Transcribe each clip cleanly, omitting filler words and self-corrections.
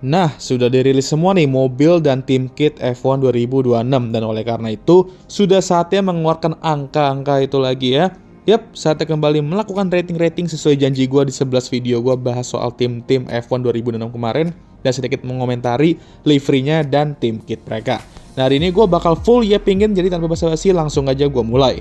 Nah, sudah dirilis semua nih mobil dan tim kit F1 2026 dan oleh karena itu sudah saatnya mengeluarkan angka-angka itu lagi ya. Yap, saatnya kembali melakukan rating-rating sesuai janji gue di 11 video gue bahas soal tim-tim F1 2026 kemarin dan sedikit mengomentari liverynya dan tim kit mereka. Nah, hari ini gue bakal full ya pingin, jadi tanpa basa-basi langsung aja gue mulai.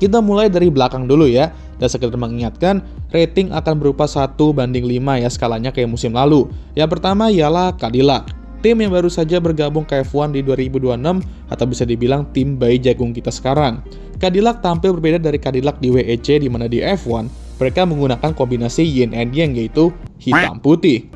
Kita mulai dari belakang dulu ya, dan sekedar mengingatkan, rating akan berupa 1:5 ya skalanya kayak musim lalu. Yang pertama ialah Cadillac, tim yang baru saja bergabung ke F1 di 2026 atau bisa dibilang tim bayi jagung kita sekarang. Cadillac tampil berbeda dari Cadillac di WEC di mana di F1 mereka menggunakan kombinasi yin and yang yaitu hitam putih.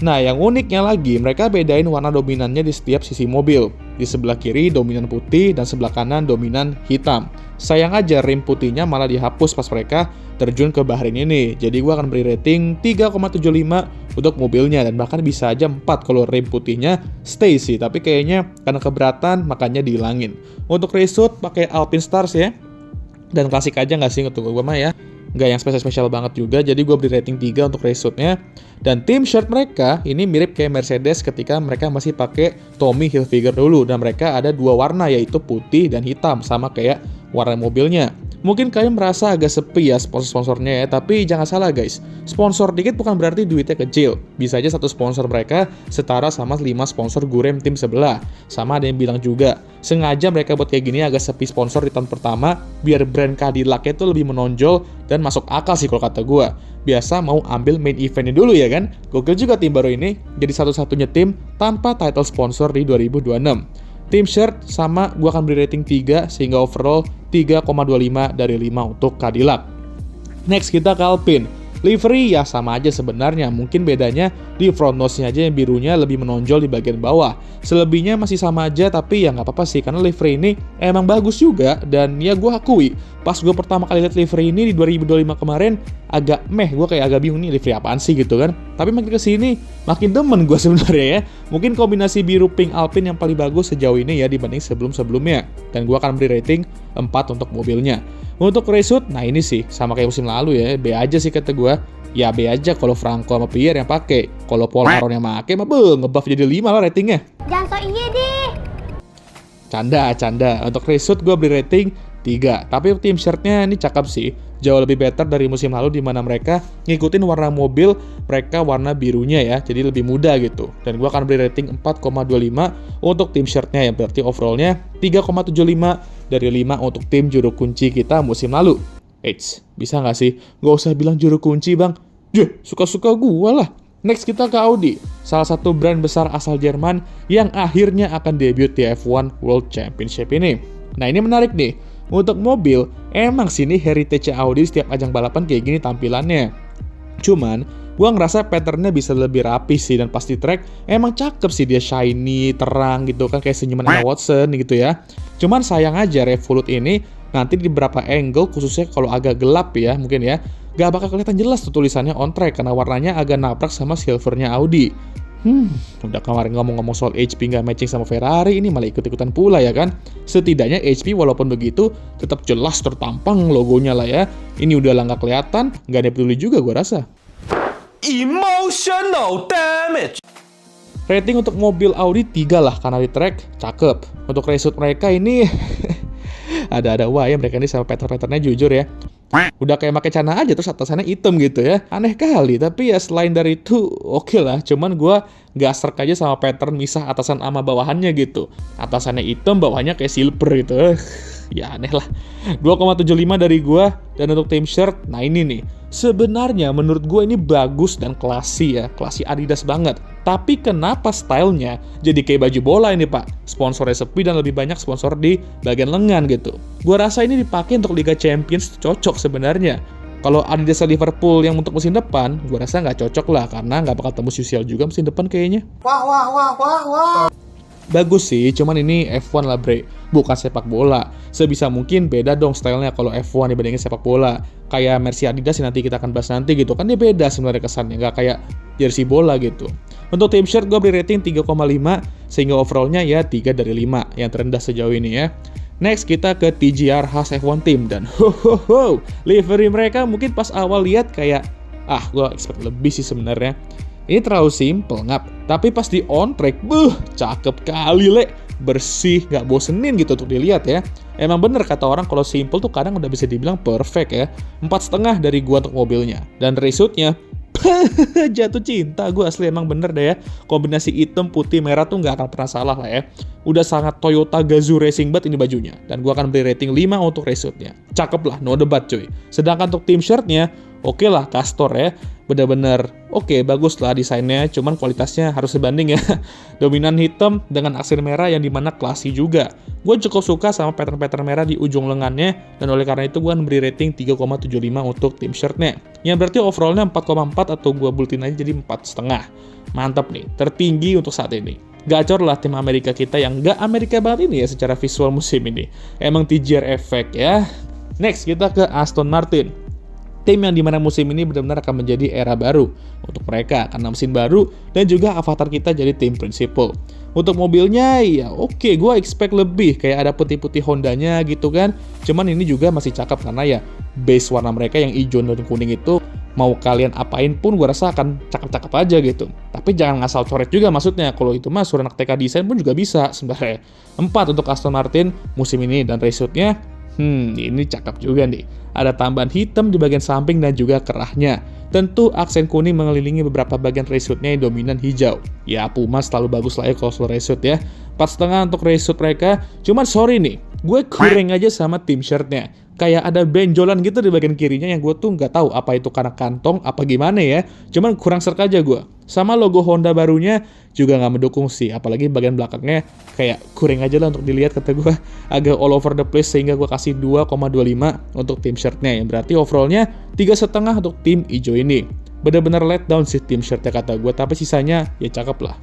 Nah, yang uniknya lagi, mereka bedain warna dominannya di setiap sisi mobil. Di sebelah kiri dominan putih dan sebelah kanan dominan hitam. Sayang aja rim putihnya malah dihapus pas mereka terjun ke Bahrain ini. Jadi gue akan beri rating 3,75 untuk mobilnya dan bahkan bisa aja 4 kalau rim putihnya stay sih. Tapi kayaknya karena keberatan makanya dihilangin. Untuk result pakai Alpine Stars ya. Dan klasik aja nggak sih untuk gue mah ya. Nggak yang spesial banget juga, jadi gue beri rating 3 untuk reshootnya. Dan tim shirt mereka ini mirip kayak Mercedes ketika mereka masih pakai Tommy Hilfiger dulu. Dan mereka ada dua warna yaitu putih dan hitam, sama kayak warna mobilnya. Mungkin kalian merasa agak sepi ya sponsor-sponsornya ya, tapi jangan salah guys. Sponsor dikit bukan berarti duitnya kecil. Bisa aja satu sponsor mereka setara sama 5 sponsor gurem tim sebelah. Sama ada yang bilang juga, sengaja mereka buat kayak gini agak sepi sponsor di tahun pertama, biar brand Cadillac itu lebih menonjol dan masuk akal sih kalau kata gue. Biasa mau ambil main eventnya dulu ya kan? Gokil juga tim baru ini, jadi satu-satunya tim tanpa title sponsor di 2026. Tim shirt sama gue akan beri rating 3 sehingga overall 3,25 dari 5 untuk Cadillac. Next kita ke Alpine. Livery ya sama aja sebenarnya, mungkin bedanya di front nose-nya aja yang birunya lebih menonjol di bagian bawah. Selebihnya masih sama aja, tapi ya nggak apa-apa sih karena livery ini emang bagus juga dan ya gue akui pas gue pertama kali lihat livery ini di 2025 kemarin agak gue kayak agak bingung nih livery apaan sih gitu kan. Tapi makin kesini makin demen gue sebenarnya ya. Mungkin kombinasi biru pink Alpine yang paling bagus sejauh ini ya dibanding sebelum-sebelumnya. Dan gue akan beri rating 4 untuk mobilnya. Untuk reshoot, nah ini sih sama kayak musim lalu ya, B aja sih kata gue. Ya B aja kalau Franco sama Pierre yang pakai. Kalau Paul Aron yang pakai mah ngebuff jadi 5 lah ratingnya. Jangan so iya deh. Canda. Untuk reshoot gue beri rating 3. Tapi tim shirtnya ini cakep sih. Jauh lebih better dari musim lalu di mana mereka ngikutin warna mobil mereka warna birunya ya. Jadi lebih mudah gitu. Dan gue akan beri rating 4,25 untuk tim shirtnya yang berarti overallnya 3,75 dari 5 untuk tim juru kunci kita musim lalu. Eits, bisa nggak sih? Nggak usah bilang juru kunci bang. Suka-suka gue lah. Next kita ke Audi, salah satu brand besar asal Jerman yang akhirnya akan debut di F1 World Championship ini. Nah ini menarik nih, untuk mobil, emang sini heritage Audi setiap ajang balapan kayak gini tampilannya. Cuman, gue ngerasa patternnya bisa lebih rapi sih dan pasti track emang cakep sih dia shiny, terang gitu kan kayak senyuman Emma Watson gitu ya. Cuman sayang aja Revolut ini nanti di beberapa angle khususnya kalau agak gelap ya mungkin ya gak bakal kelihatan jelas tuh tulisannya on track karena warnanya agak nabrak sama silvernya Audi. Udah kemarin ngomong-ngomong soal HP nggak matching sama Ferrari, ini malah ikut-ikutan pula ya kan. Setidaknya HP walaupun begitu tetap jelas tertampang logonya lah ya. Ini udah lah nggak kelihatan, nggak ada peduli juga gue rasa. Emotional damage. Rating untuk mobil Audi 3 lah karena di track cakep. Untuk reshoot mereka ini ada-ada wah ya mereka ini sama pattern-patternnya jujur ya. Udah kayak pakai celana aja terus atasannya hitam gitu ya. Aneh kali, tapi ya selain dari itu oke lah. Cuman gue gak serk aja sama pattern misah atasan sama bawahannya gitu. Atasannya hitam, bawahnya kayak silver gitu. Ya aneh lah. 2,75 dari gue. Dan untuk tim shirt, nah ini nih. Sebenarnya menurut gue ini bagus dan classy ya. Classy Adidas banget. Tapi kenapa stylenya jadi kayak baju bola ini pak? Sponsornya sepi dan lebih banyak sponsor di bagian lengan gitu. Gue rasa ini dipakai untuk Liga Champions cocok sebenarnya. Kalau Adidas Liverpool yang untuk musim depan, gue rasa nggak cocok lah. Karena nggak bakal tembus UCL juga musim depan kayaknya. Wah. Bagus sih, cuman ini F1 lah bre, bukan sepak bola. Sebisa mungkin beda dong stylenya kalau F1 dibandingin sepak bola. Kayak Mercy Adidas yang nanti kita akan bahas nanti gitu, kan dia beda sebenarnya kesannya, nggak kayak jersey bola gitu. Untuk tim shirt gue beri rating 3,5, sehingga overallnya ya 3 dari 5, yang terendah sejauh ini ya. Next kita ke TGR khas F1 team, dan livery mereka mungkin pas awal lihat kayak, gue expect lebih sih sebenarnya. Ini terlalu simple ngap, tapi pas di on track, cakep kali le, bersih, nggak bosenin gitu untuk dilihat ya. Emang bener kata orang kalau simple tuh kadang udah bisa dibilang perfect ya. 4,5 dari gua untuk mobilnya, dan reshootnya jatuh cinta gue asli, emang bener deh ya. Kombinasi hitam, putih, merah tuh nggak akan pernah salah lah ya. Udah sangat Toyota Gazoo Racing banget ini bajunya, dan gue akan beri rating 5 untuk reshootnya. Cakep lah, no debat cuy. Sedangkan untuk tim shirtnya, oke lah Castor ya, bener-bener oke, bagus lah desainnya, cuman kualitasnya harus sebanding ya. Dominan hitam dengan aksen merah yang dimana classy juga. Gue cukup suka sama pattern-pattern merah di ujung lengannya, dan oleh karena itu gue beri rating 3,75 untuk tim shirtnya. Yang berarti overallnya 4,4 atau gue bulletin aja jadi 4,5. Mantap nih, tertinggi untuk saat ini. Gacor lah tim Amerika kita yang gak Amerika banget ini ya secara visual musim ini. Emang TGR effect ya. Next kita ke Aston Martin. Tim yang dimana musim ini benar-benar akan menjadi era baru untuk mereka karena mesin baru dan juga avatar kita jadi tim prinsipal. Untuk mobilnya ya oke, gue expect lebih kayak ada putih-putih Hondanya gitu kan. Cuman ini juga masih cakep karena ya base warna mereka yang hijau dan kuning itu mau kalian apain pun gue rasa akan cakep-cakep aja gitu. Tapi jangan ngasal coret juga maksudnya, kalau itu mah suruh anak TK desain pun juga bisa sebenarnya. 4 untuk Aston Martin musim ini, dan reshootnya ini cakep juga nih. Ada tambahan hitam di bagian samping dan juga kerahnya. Tentu aksen kuning mengelilingi beberapa bagian reshootnya yang dominan hijau. Ya Puma selalu bagus lah ya kalau soal reshoot ya. 4,5 untuk reshoot mereka. Cuman sorry nih, gue kurang aja sama tim shirtnya. Kayak ada benjolan gitu di bagian kirinya yang gue tuh nggak tahu apa itu karena kantong apa gimana ya. Cuman kurang serk aja gue. Sama logo Honda barunya juga nggak mendukung sih. Apalagi bagian belakangnya kayak kurang aja lah untuk dilihat, kata gue. Agak all over the place sehingga gue kasih 2,25 untuk tim shirtnya. Yang berarti overallnya 3,5 untuk tim hijau ini. Bener-bener let down sih tim shirtnya kata gue. Tapi sisanya ya cakep lah.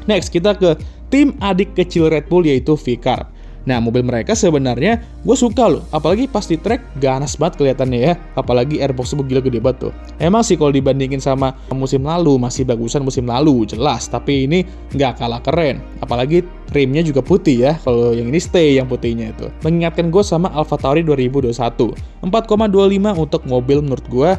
Next kita ke tim adik kecil Red Bull yaitu VCARB. Nah, mobil mereka sebenarnya gue suka loh, apalagi pas di track ganas banget kelihatannya ya, apalagi airbox gila gede banget tuh. Emang sih kalau dibandingin sama musim lalu masih bagusan musim lalu jelas, tapi ini nggak kalah keren. Apalagi rimnya juga putih ya, kalau yang ini stay yang putihnya itu. Mengingatkan gue sama AlphaTauri 2021. 4,25 untuk mobil menurut gue.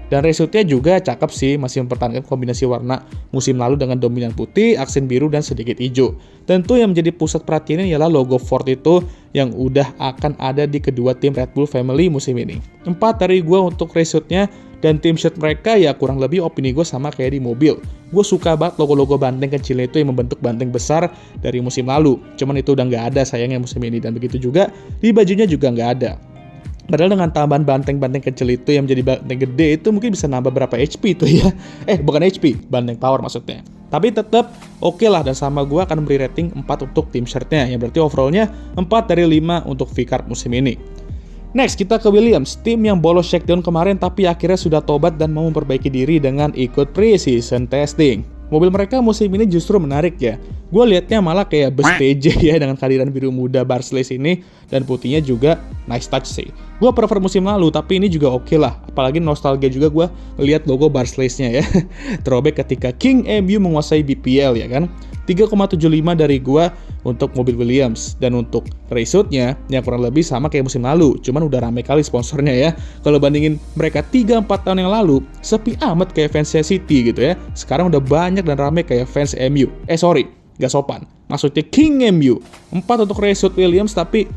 Dan reshootnya juga cakep sih, masih mempertahankan kombinasi warna musim lalu dengan dominan putih, aksen biru, dan sedikit hijau. Tentu yang menjadi pusat perhatiannya ialah logo Ford itu yang udah akan ada di kedua tim Red Bull Family musim ini. 4 dari gue untuk reshootnya, dan tim shirt mereka ya kurang lebih opini gue sama kayak di mobil. Gue suka banget logo-logo banteng kecilnya itu yang membentuk banteng besar dari musim lalu. Cuman itu udah nggak ada sayangnya musim ini, dan begitu juga di bajunya juga nggak ada. Padahal dengan tambahan banteng-banteng kecil itu yang menjadi banteng gede itu mungkin bisa nambah berapa HP itu ya. Bukan HP, banteng power maksudnya. Tapi tetap oke lah, dan sama gue akan beri rating 4 untuk tim shirtnya. Yang berarti overallnya 4 dari 5 untuk VCARB musim ini. Next kita ke Williams, tim yang bolos shakedown kemarin tapi akhirnya sudah tobat dan mau memperbaiki diri dengan ikut pre-season testing. Mobil mereka musim ini justru menarik ya. Gue liatnya malah kayak bus TJ ya dengan kehadiran biru muda Barclays ini, dan putihnya juga nice touch sih. Gue prefer musim lalu, tapi ini juga oke lah. Apalagi nostalgia juga gue lihat logo Barclays-nya ya. Throwback ketika King MU menguasai BPL ya kan. 3,75 dari gue untuk mobil Williams. Dan untuk reshootnya yang kurang lebih sama kayak musim lalu, cuman udah rame kali sponsornya ya. Kalau bandingin mereka 3-4 tahun yang lalu, sepi amat kayak fans City gitu ya. Sekarang udah banyak dan rame kayak fans MU. Gak sopan, maksudnya King MU. 4 untuk reshoot Williams, tapi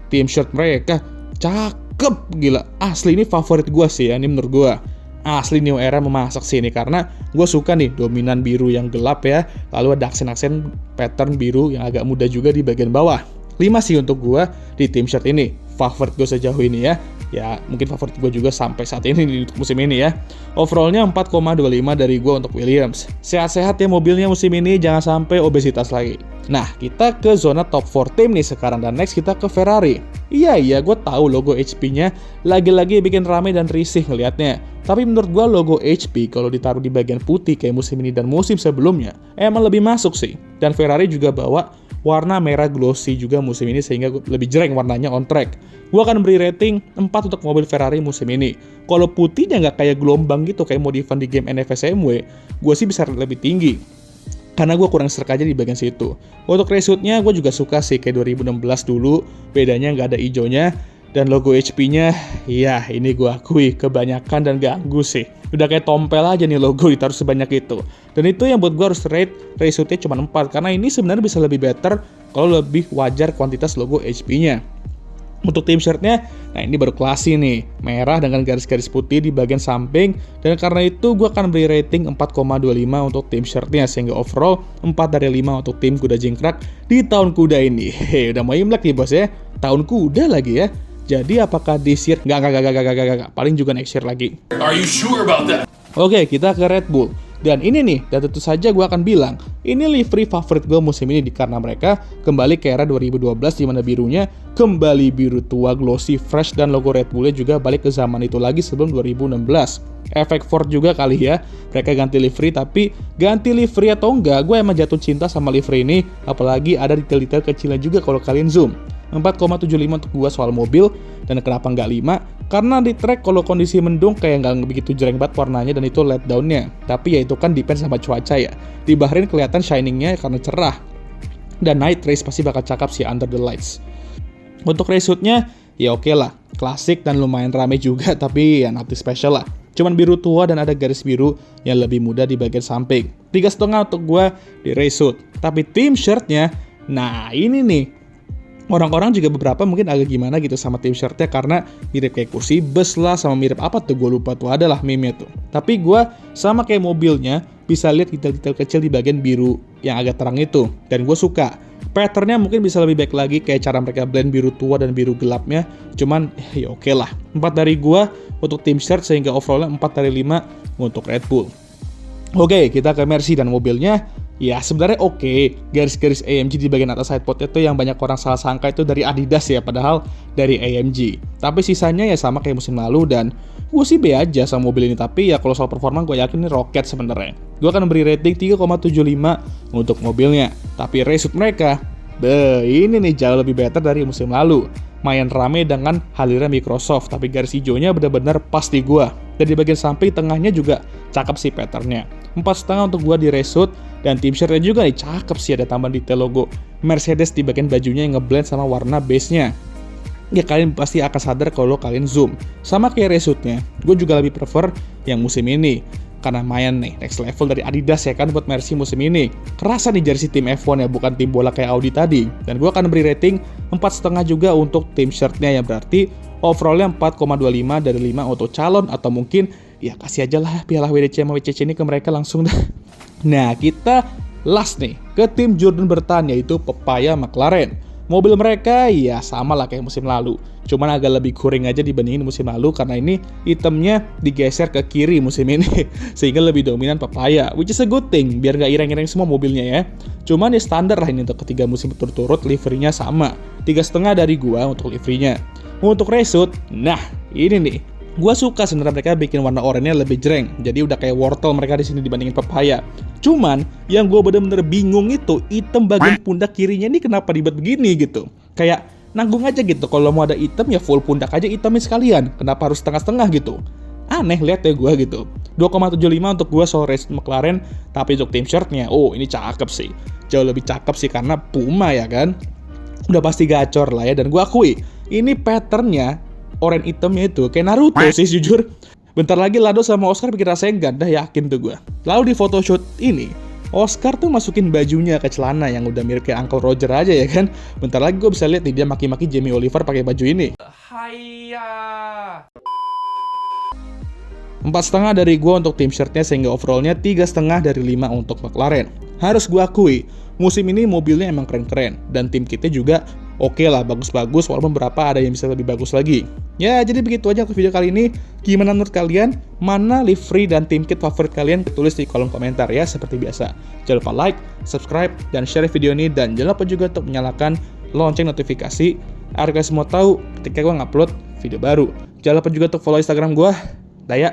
tim shirt mereka cakep gila. Asli ini favorit gue sih ya, ini menurut gue. Asli New Era memasak sih ini, karena gue suka nih dominan biru yang gelap ya, lalu ada aksen-aksen pattern biru yang agak muda juga di bagian bawah. 5 sih untuk gue di tim shirt ini, favorit gue sejauh ini ya. Ya mungkin favorit gue juga sampai saat ini di musim ini ya. Overallnya 4,25 dari gue untuk Williams. Sehat-sehat ya mobilnya musim ini, jangan sampai obesitas lagi. Nah, kita ke zona top 4 tim nih sekarang, dan next kita ke Ferrari. Iya, gue tahu logo HP-nya lagi-lagi bikin rame dan risih ngelihatnya. Tapi menurut gue logo HP kalau ditaruh di bagian putih kayak musim ini dan musim sebelumnya emang lebih masuk sih. Dan Ferrari juga bawa warna merah glossy juga musim ini sehingga lebih jreng warnanya on track. Gue akan beri rating 4 untuk mobil Ferrari musim ini. Kalau putihnya nggak kayak gelombang gitu, kayak modifan di game NFS AMW, gue sih bisa lebih tinggi. Karena gue kurang serk aja di bagian situ. Untuk racehoodnya gue juga suka sih, kayak 2016 dulu, bedanya nggak ada hijaunya. Dan logo HP-nya, ya ini gue akui, kebanyakan dan ganggu sih. Udah kayak tompel aja nih logo ditaruh sebanyak itu. Dan itu yang buat gue harus rate racehoodnya cuma 4, karena ini sebenarnya bisa lebih better kalau lebih wajar kuantitas logo HP-nya. Untuk tim shirtnya, nah ini baru klasik nih, merah dengan garis-garis putih di bagian samping, dan karena itu gue akan beri rating 4,25 untuk tim shirtnya, sehingga overall 4 dari 5 untuk tim kuda jingkrak di tahun kuda ini. Udah mau Imlek nih bos ya, tahun kuda lagi ya. Jadi apakah this year? Nggak, paling juga next year lagi. Are you sure about that? Oke, kita ke Red Bull. Dan ini nih, dan tentu saja gue akan bilang, ini livery favorit gue musim ini karena mereka kembali ke era 2012 di mana birunya kembali biru tua, glossy, fresh, dan logo Red Bullnya juga balik ke zaman itu lagi sebelum 2016. Efek Ford juga kali ya, mereka ganti livery, tapi ganti livery atau enggak, gue emang jatuh cinta sama livery ini, apalagi ada detail-detail kecilnya juga kalau kalian zoom. 4,75 untuk gua soal mobil, dan kenapa nggak 5? Karena di track kalau kondisi mendung kayak nggak begitu jreng banget warnanya dan itu let down-nya. Tapi ya itu kan depend sama cuaca ya. Di Bahrain kelihatan shiningnya karena cerah. Dan night race pasti bakal cakep sih under the lights. Untuk racehoodnya, ya oke lah. Klasik dan lumayan rame juga, tapi ya nothing special lah. Cuman biru tua dan ada garis biru yang lebih mudah di bagian samping. 3,5 untuk gua di racehood. Tapi tim shirtnya, nah ini nih. Orang-orang juga beberapa mungkin agak gimana gitu sama tim shirtnya karena mirip kayak kursi bus lah, sama mirip apa tuh, gue lupa tuh, adalah meme-nya tuh. Tapi gue sama kayak mobilnya bisa lihat detail-detail kecil di bagian biru yang agak terang itu, dan gue suka. Patternnya mungkin bisa lebih baik lagi kayak cara mereka blend biru tua dan biru gelapnya, cuman ya oke lah. 4 dari gue untuk tim shirt sehingga overallnya 4 dari 5 untuk Red Bull. Oke, kita ke Mercy dan mobilnya. Ya sebenarnya oke, garis-garis AMG di bagian atas sidepod itu yang banyak orang salah sangka itu dari Adidas ya, padahal dari AMG. Tapi sisanya ya sama kayak musim lalu, dan gue sih B aja sama mobil ini. Tapi ya kalau soal performa gue yakin ini roket sebenarnya. Gue akan beri rating 3,75 untuk mobilnya. Tapi racehood mereka, ini nih jauh lebih better dari musim lalu. Main rame dengan hadirnya Microsoft, tapi garis hijaunya benar-benar pas di gua. Dan di bagian samping tengahnya juga cakep sih patternnya. 4,5 untuk gua di racehood, dan tim shirtnya juga nih cakep sih, ada tambahan detail logo Mercedes di bagian bajunya yang ngeblend sama warna base-nya. Ya kalian pasti akan sadar kalau kalian zoom. Sama kayak racehoodnya, gue juga lebih prefer yang musim ini. Karena main nih, next level dari Adidas ya kan buat Mercy musim ini. Kerasa nih jersey tim F1 ya, bukan tim bola kayak Audi tadi. Dan gue akan beri rating 4,5 juga untuk tim shirtnya, yang berarti overallnya 4,25 dari 5 untuk calon, atau mungkin ya kasih aja lah piala WDC sama WCC ini ke mereka langsung dah. Nah kita last nih ke tim Jordan Bertan, yaitu Papaya McLaren. Mobil mereka ya sama lah kayak musim lalu, cuman agak lebih kuring aja dibandingin musim lalu karena ini itemnya digeser ke kiri musim ini sehingga lebih dominan Papaya, which is a good thing biar gak ireng-ireng semua mobilnya ya. Cuman ya standar lah ini untuk ketiga musim berturut-turut, liverynya sama 3,5 dari gua untuk liverynya. Untuk racehood, nah ini nih, gua suka sebenarnya mereka bikin warna oranye lebih jreng, jadi udah kayak wortel mereka di sini dibandingin Papaya. Cuman yang gue bener-bener bingung itu item bagian pundak kirinya ini kenapa dibuat begini gitu. Kayak nanggung aja gitu, kalau mau ada item ya full pundak aja itemnya sekalian. Kenapa harus setengah-setengah gitu? Aneh lihat ya gue gitu. 2,75 untuk gue soal race McLaren, tapi untuk tim shirtnya, oh ini cakep sih. Jauh lebih cakep sih karena Puma ya kan. Udah pasti gacor lah ya, dan gue akui ini patternnya oranye hitamnya itu kayak Naruto sih jujur. Bentar lagi Lado sama Oscar bikin rasanya ganda, yakin tuh gue. Lalu di photoshoot ini, Oscar tuh masukin bajunya ke celana yang udah mirip kayak Uncle Roger aja ya kan. Bentar lagi gue bisa lihat nih dia maki-maki Jamie Oliver pakai baju ini. 4,5 dari gue untuk tim shirtnya sehingga overallnya 3,5 dari 5 untuk McLaren. Harus gue akui, musim ini mobilnya emang keren-keren dan tim kitnya juga oke lah, bagus-bagus, walaupun beberapa ada yang bisa lebih bagus lagi. Ya, jadi begitu aja untuk video kali ini. Gimana menurut kalian? Mana livery dan tim kit favorit kalian? Tulis di kolom komentar ya, seperti biasa. Jangan lupa like, subscribe, dan share video ini. Dan jangan lupa juga untuk menyalakan lonceng notifikasi agar kalian semua tahu ketika gue ngupload video baru. Jangan lupa juga untuk follow Instagram gue. Daya,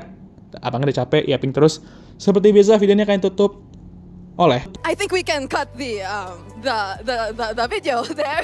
abangnya udah capek, yaping terus. Seperti biasa, videonya kalian tutup. oleh I think we can cut the video there.